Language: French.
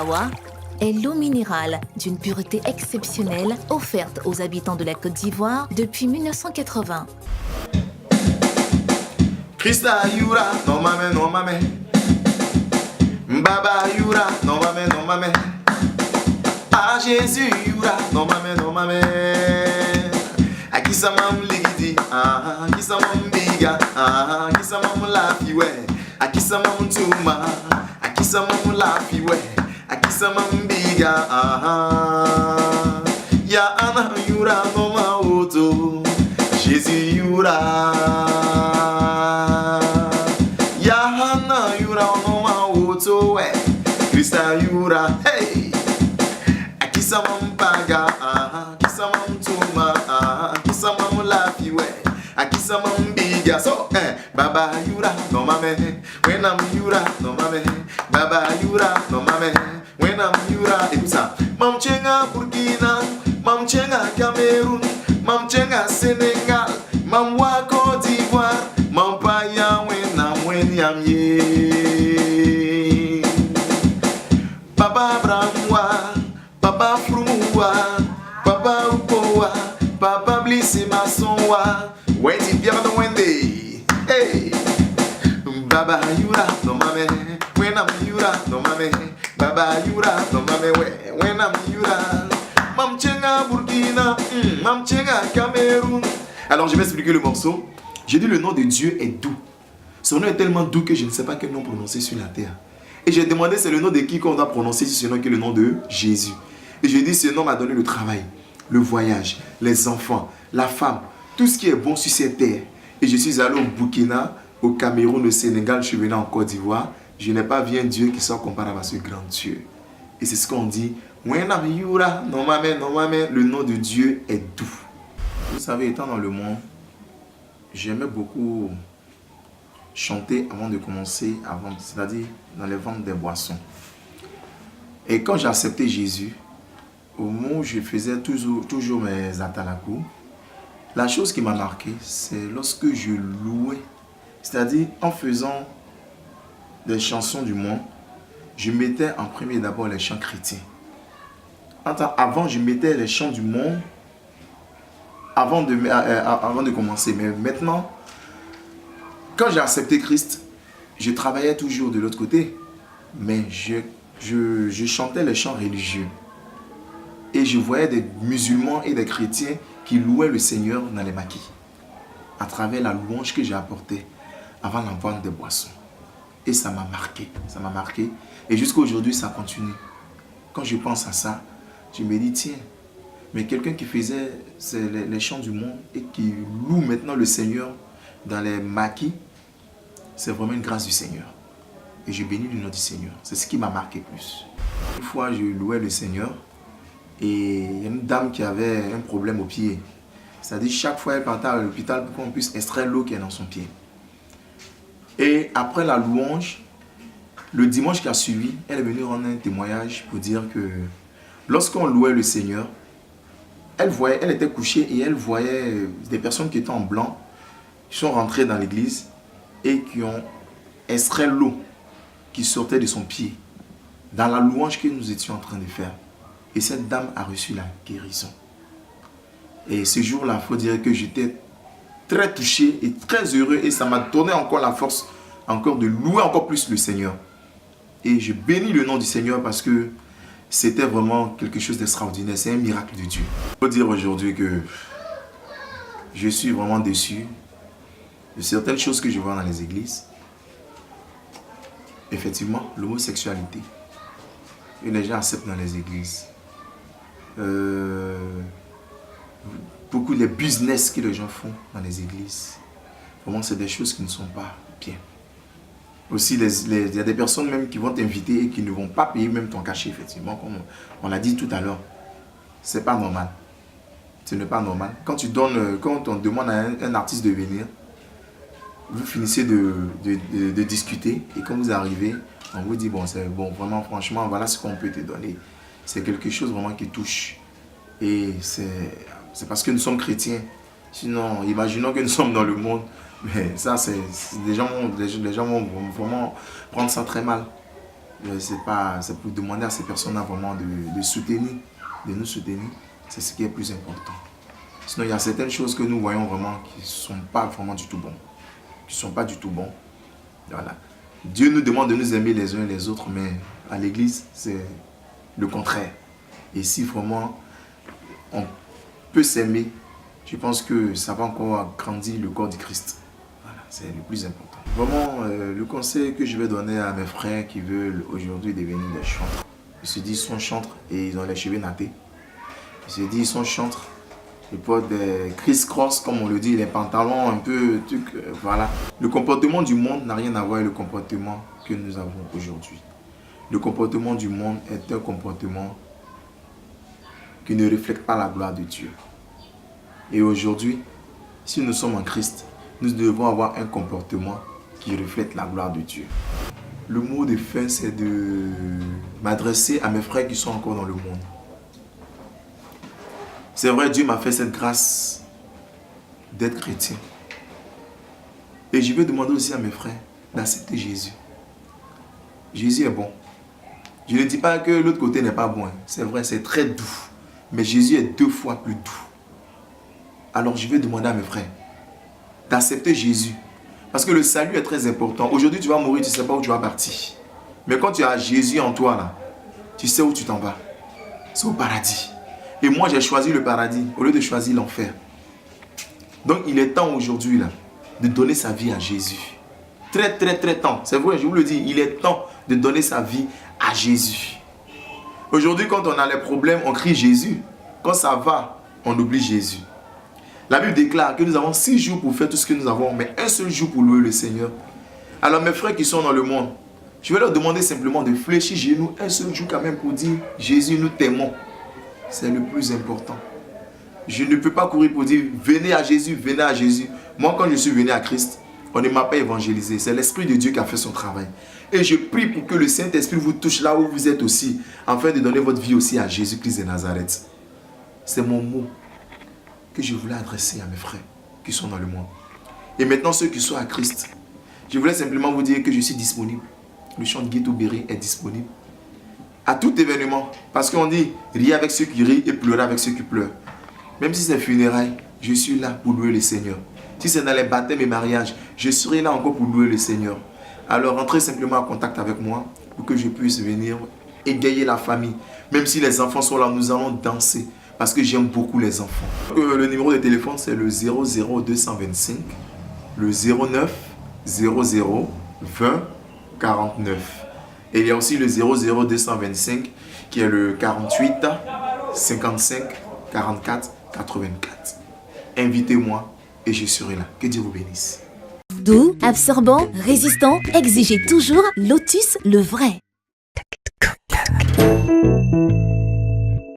Awa est l'eau minérale d'une pureté exceptionnelle offerte aux habitants de la Côte d'Ivoire depuis 1980. Krista Yura, non mame, non mame. Baba Yura, non mame, non mame. Ah Jésus Yura, non mame, non mame. Akisa mam ligidi, akisa mam biga, akisa mam lafiwe, akisa mam tuma, akisa mam lafiwe, akisa mam biga, ya ana Yura no ma oto, Jésus Yura. Krista Yura, hey! Akisa mam baga, akisa mam tuma, akisa mam lafiwe, akisa mam biga. So, Baba Yura, no mame. When I'm Yura, no mame. Baba Yura, no mame. When I'm Yura, écoute ça. Mam chenga Burkina, mam chenga Cameroun, mam chenga Sénégal, mam wa Côte d'Ivoire, mam paya when yam ye. Papa Bramwa, Papa Frumwa, Papa Upowa, Papa Blissé Masonwa, Wendy Biano Wendy, hey, Baba Yura, no mame, when I'm Yura, no mame, Baba Yura, no mame, when I'm Yura, Mam Chenga Burkina, Mam Chenga Cameroun. Alors je vais expliquer le morceau. J'ai dit le nom de Dieu est doux. Son nom est tellement doux que je ne sais pas quel nom prononcer sur la terre. Et j'ai demandé c'est le nom de qui qu'on doit prononcer si ce nom qui est le nom de Jésus. Et j'ai dit ce nom m'a donné le travail, le voyage, les enfants, la femme, tout ce qui est bon sur cette terre. Et je suis allé au Burkina, au Cameroun, au Sénégal, je suis venu en Côte d'Ivoire. Je n'ai pas vu un Dieu qui soit comparable à ce grand Dieu. Et c'est ce qu'on dit. Le nom de Dieu est doux. Vous savez, étant dans le monde, j'aimais beaucoup chanter avant de commencer à vendre, c'est-à-dire dans les ventes des boissons. Et quand j'ai accepté Jésus, au moment où je faisais toujours mes atalakou, la chose qui m'a marqué, c'est lorsque je louais, c'est-à-dire en faisant des chansons du monde, je mettais en premier d'abord les chants chrétiens. Avant, je mettais les chants du monde avant de commencer. Mais maintenant, quand j'ai accepté Christ, je travaillais toujours de l'autre côté, mais je chantais les chants religieux. Et je voyais des musulmans et des chrétiens qui louaient le Seigneur dans les maquis, à travers la louange que j'ai apportée avant la vente des boissons. Et ça m'a marqué. Et jusqu'à aujourd'hui, ça continue. Quand je pense à ça, je me dis, tiens, mais quelqu'un qui faisait les chants du monde et qui loue maintenant le Seigneur dans les maquis, c'est vraiment une grâce du Seigneur. Et je bénis le nom du Seigneur. C'est ce qui m'a marqué plus. Une fois, je louais le Seigneur et il y a une dame qui avait un problème au pied. C'est-à-dire, chaque fois, elle partait à l'hôpital pour qu'on puisse extraire l'eau qui est dans son pied. Et après la louange, le dimanche qui a suivi, elle est venue rendre un témoignage pour dire que lorsqu'on louait le Seigneur, elle était couchée et elle voyait des personnes qui étaient en blanc, qui sont rentrées dans l'église et qui ont extrait l'eau qui sortait de son pied dans la louange que nous étions en train de faire. Et cette dame a reçu la guérison. Et ce jour-là, il faut dire que j'étais très touché et très heureux et ça m'a donné encore la force encore de louer encore plus le Seigneur. Et je bénis le nom du Seigneur parce que c'était vraiment quelque chose d'extraordinaire. C'est un miracle de Dieu. Il faut dire aujourd'hui que je suis vraiment déçu de certaines choses que je vois dans les églises. Effectivement, l'homosexualité. Et les gens acceptent dans les églises. Beaucoup de business que les gens font dans les églises. Vraiment, c'est des choses qui ne sont pas bien. Aussi, il y a des personnes même qui vont t'inviter et qui ne vont pas payer même ton cachet, effectivement, comme on l'a dit tout à l'heure. C'est pas normal. Ce n'est pas normal. Quand on demande à un artiste de venir, vous finissez de discuter et quand vous arrivez, on vous dit, bon, c'est bon, vraiment, franchement, voilà ce qu'on peut te donner. C'est quelque chose vraiment qui touche. Et c'est parce que nous sommes chrétiens. Sinon, imaginons que nous sommes dans le monde. Mais ça, les gens vont vraiment prendre ça très mal. c'est pour demander à ces personnes-là vraiment de nous soutenir. C'est ce qui est plus important. Sinon, il y a certaines choses que nous voyons vraiment qui ne sont pas vraiment du tout bons. Voilà. Dieu nous demande de nous aimer les uns et les autres, mais à l'église, c'est le contraire. Et si vraiment on peut s'aimer, je pense que ça va encore agrandir le corps du Christ. Voilà, c'est le plus important. Vraiment, le conseil que je vais donner à mes frères qui veulent aujourd'hui devenir des chantres, ils se disent qu'ils sont chantres et ils ont les cheveux nattés. Ils se disent qu'ils sont chantres. Ils portent des criss-cross, comme on le dit, les pantalons un peu, voilà. Le comportement du monde n'a rien à voir avec le comportement que nous avons aujourd'hui. Le comportement du monde est un comportement qui ne reflète pas la gloire de Dieu. Et aujourd'hui, si nous sommes en Christ, nous devons avoir un comportement qui reflète la gloire de Dieu. Le mot de fin, c'est de m'adresser à mes frères qui sont encore dans le monde. C'est vrai, Dieu m'a fait cette grâce d'être chrétien. Et je veux demander aussi à mes frères d'accepter Jésus. Jésus est bon. Je ne dis pas que l'autre côté n'est pas bon. C'est vrai, c'est très doux. Mais Jésus est 2 fois plus doux. Alors je vais demander à mes frères d'accepter Jésus. Parce que le salut est très important. Aujourd'hui, tu vas mourir, tu ne sais pas où tu vas partir. Mais quand tu as Jésus en toi, là, tu sais où tu t'en vas. C'est au paradis. Et moi, j'ai choisi le paradis au lieu de choisir l'enfer. Donc, il est temps aujourd'hui là de donner sa vie à Jésus. Très, très, très temps. C'est vrai, je vous le dis, il est temps de donner sa vie à Jésus. Aujourd'hui, quand on a les problèmes, on crie Jésus. Quand ça va, on oublie Jésus. La Bible déclare que nous avons 6 jours pour faire tout ce que nous avons, mais un seul jour pour louer le Seigneur. Alors, mes frères qui sont dans le monde, je vais leur demander simplement de fléchir chez nous un seul jour quand même pour dire Jésus, nous t'aimons. C'est le plus important. Je ne peux pas courir pour dire venez à Jésus, venez à Jésus. Moi, quand je suis venu à Christ, on ne m'a pas évangélisé. C'est l'Esprit de Dieu qui a fait son travail. Et je prie pour que le Saint-Esprit vous touche là où vous êtes aussi, afin de donner votre vie aussi à Jésus-Christ de Nazareth. C'est mon mot que je voulais adresser à mes frères qui sont dans le monde. Et maintenant, ceux qui sont à Christ, je voulais simplement vous dire que je suis disponible. Le chant de Guito Berry est disponible à tout événement. Parce qu'on dit, riez avec ceux qui rient et pleurez avec ceux qui pleurent. Même si c'est funérailles, je suis là pour louer le Seigneur. Si c'est dans les baptêmes et mariages, je serai là encore pour louer le Seigneur. Alors entrez simplement en contact avec moi pour que je puisse venir égayer la famille. Même si les enfants sont là, nous allons danser. Parce que j'aime beaucoup les enfants. Le numéro de téléphone, c'est le 00225, le 09 00 20 49. Et il y a aussi le 00225 qui est le 48 55 44 84. Invitez-moi et je serai là. Que Dieu vous bénisse. Doux, absorbant, résistant, exigez toujours Lotus le vrai.